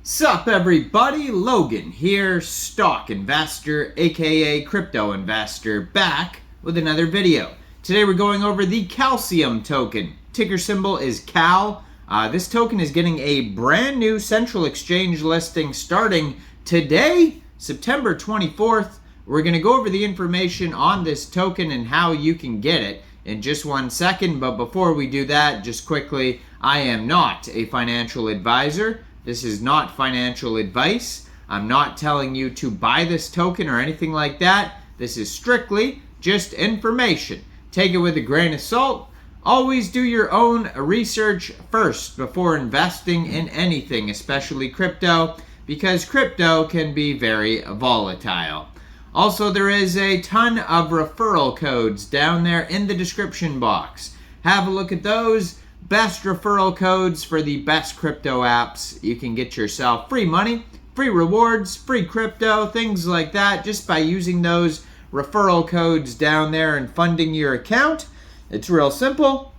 Sup everybody, Logan here, stock investor aka crypto investor, back with another video. Today we're going over the Calcium token. Ticker symbol is CAL. This token is getting a brand new central exchange listing starting today, September 24th. We're going to go over the information on this token and how you can get it in just 1 second. But before we do that, just quickly, I am not a financial advisor. This is not financial advice. I'm not telling you to buy this token or anything like that. This is strictly just information. Take it with a grain of salt. Always do your own research first before investing in anything, especially crypto, because crypto can be very volatile. Also, there is a ton of referral codes down there in the description box. Have a look at those. Best referral codes for the best crypto apps. You can get yourself free money, free rewards, free crypto, things like that, just by using those referral codes down there and funding your account. It's real simple.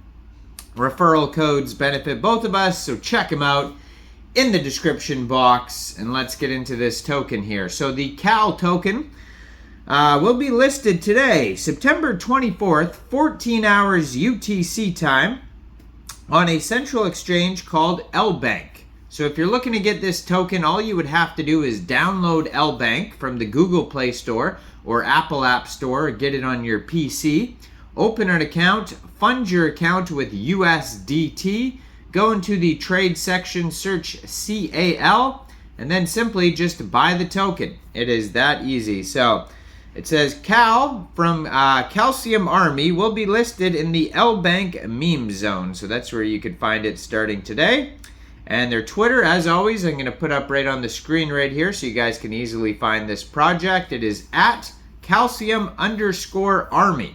Referral codes benefit both of us, so check them out in the description box. And let's get into this token here. So the CAL token will be listed today, September 24th, 14 hours UTC time, on a central exchange called Lbank. So if you're looking to get this token, all you would have to do is download Lbank from the Google Play Store or Apple App Store, or get it on your PC. Open an account, fund your account with USDT, go into the trade section, search CAL, and then simply just buy the token. It is that easy. So it says CAL from Calcium Army will be listed in the Lbank meme zone. So that's where you could find it starting today. And their Twitter, as always, I'm going to put up right on the screen right here so you guys can easily find this project. It is at Calcium_Army.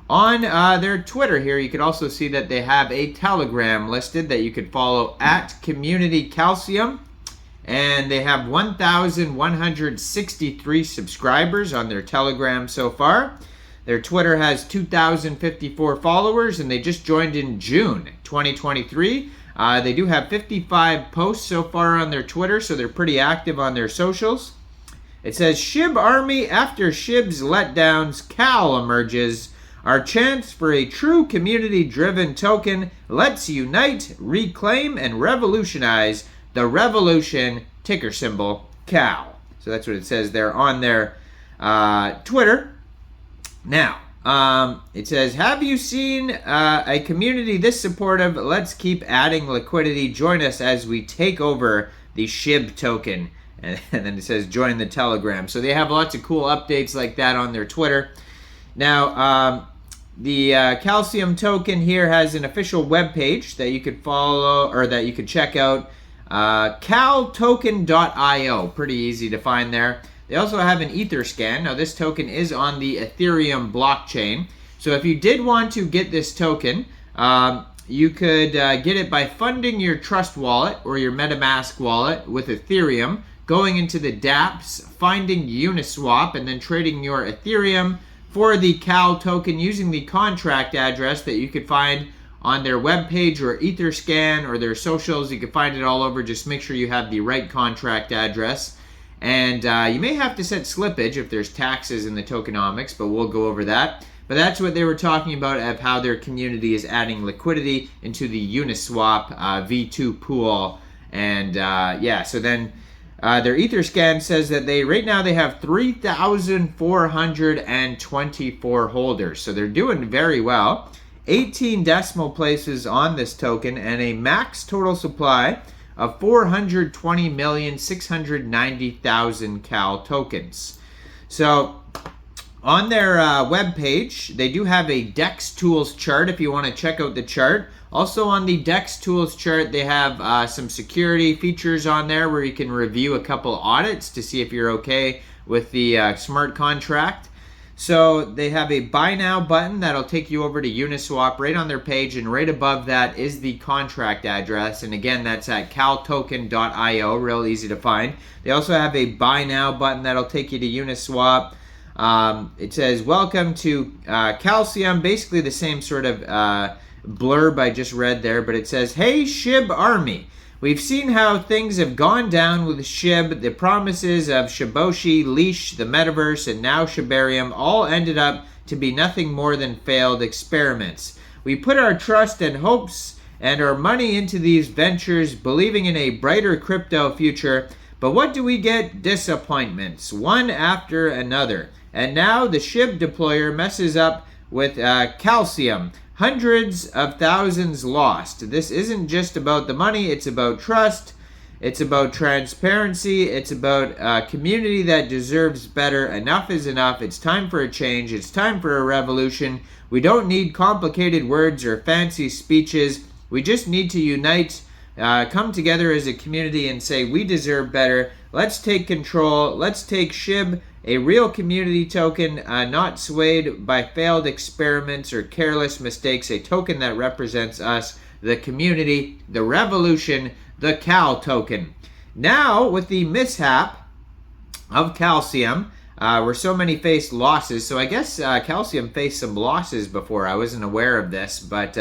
On their Twitter here, you can also see that they have a Telegram listed that you could follow at Community Calcium. And they have 1,163 subscribers on their Telegram so far. Their Twitter has 2,054 followers, and they just joined in June 2023. They do have 55 posts so far on their Twitter, so they're pretty active on their socials. It says, SHIB Army, after SHIB's letdowns, CAL emerges. Our chance for a true community-driven token. Let's unite, reclaim, and revolutionize the revolution, ticker symbol CAL. So that's what it says there on their Twitter. Now, it says, have you seen a community this supportive? Let's keep adding liquidity. Join us as we take over the SHIB token. And then it says, join the Telegram. So they have lots of cool updates like that on their Twitter. Now, the Calcium token here has an official webpage that you could follow, or that you could check out. caltoken.io, pretty easy to find there. They also have an Etherscan. Now this token is on the Ethereum blockchain. So if you did want to get this token, you could get it by funding your Trust wallet or your MetaMask wallet with Ethereum, going into the dApps, finding Uniswap, and then trading your Ethereum for the CAL token using the contract address that you could find on their webpage or Etherscan or their socials. You can find it all over. Just make sure you have the right contract address. And you may have to set slippage if there's taxes in the tokenomics, but we'll go over that. But that's what they were talking about, of how their community is adding liquidity into the Uniswap V2 pool. And yeah, so then their Etherscan says that right now they have 3,424 holders. So they're doing very well. 18 decimal places on this token, and a max total supply of 420,690,000 CAL tokens. So on their webpage, they do have a DEX Tools chart if you want to check out the chart. Also on the DEX Tools chart, they have some security features on there where you can review a couple audits to see if you're okay with the smart contract. So they have a buy now button that'll take you over to Uniswap right on their page, and right above that is the contract address. And again, that's at caltoken.io, real easy to find. They also have a buy now button that'll take you to Uniswap. It says, welcome to Calcium, basically the same sort of blurb I just read there, but it says, hey SHIB Army, We've seen how things have gone down with SHIB. The promises of Shiboshi, Leash, the Metaverse, and now Shibarium all ended up to be nothing more than failed experiments. We put our trust and hopes and our money into these ventures, believing in a brighter crypto future. But what do we get? Disappointments, one after another. And now the SHIB deployer messes up with calcium. Hundreds of thousands lost. This isn't just about the money, it's about trust, it's about transparency, it's about a community that deserves better. Enough is enough. It's time for a change. It's time for a revolution. We don't need complicated words or fancy speeches. We just need to unite, come together as a community and say we deserve better. Let's take control. Let's take SHIB, a real community token, not swayed by failed experiments or careless mistakes, a token that represents us, the community, the revolution, the Cal token. Now, with the mishap of calcium, where so many faced losses, so I guess calcium faced some losses before. I wasn't aware of this, but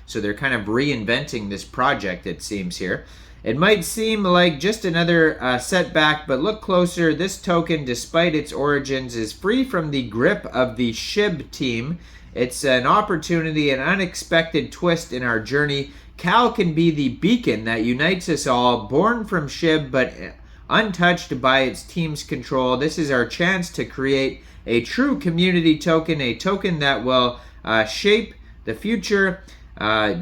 so they're kind of reinventing this project, it seems here. It might seem like just another setback, but look closer. This token, despite its origins, is free from the grip of the SHIB team. It's an opportunity, an unexpected twist in our journey. Cal can be the beacon that unites us all, born from SHIB, but untouched by its team's control. This is our chance to create a true community token, a token that will shape the future,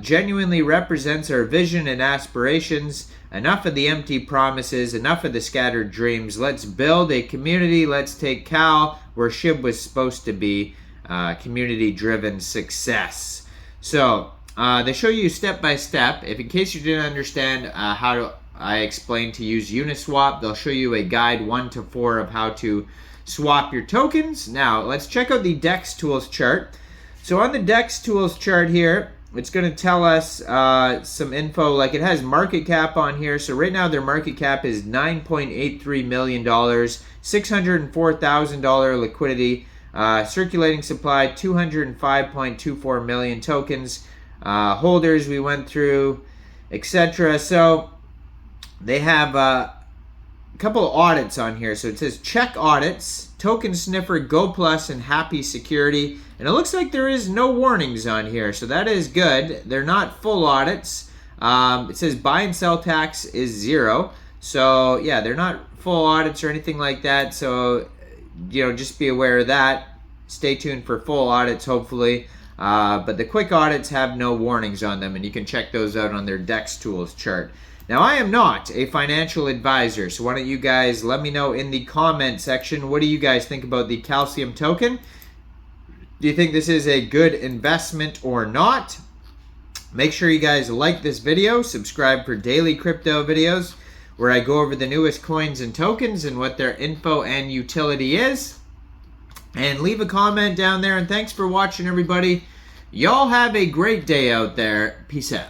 genuinely represents our vision and aspirations. Enough of the empty promises, enough of the scattered dreams. Let's build a community. Let's take Cal where SHIB was supposed to be, community-driven success. So they show you step by step. If in case you didn't understand I explained to use Uniswap, they'll show you a guide 1 to 4 of how to swap your tokens. Now let's check out the DEX tools chart. So on the DEX tools chart here, it's going to tell us some info, like it has market cap on here. So right now their market cap is $9.83 million, $604,000 liquidity, circulating supply 205.24 million tokens, holders we went through, etc. So they have a couple of audits on here. So it says check audits, token sniffer, Go Plus, and Happy Security. And it looks like there is no warnings on here, so that is good. They're not full audits. It says buy and sell tax is 0. So yeah, they're not full audits or anything like that. So just be aware of that. Stay tuned for full audits, hopefully. But the quick audits have no warnings on them, and you can check those out on their DEX tools chart. Now, I am not a financial advisor, so why don't you guys let me know in the comment section, what do you guys think about the calcium token? Do you think this is a good investment or not? Make sure you guys like this video, subscribe for daily crypto videos where I go over the newest coins and tokens and what their info and utility is. And leave a comment down there, and thanks for watching, everybody. Y'all have a great day out there. Peace out.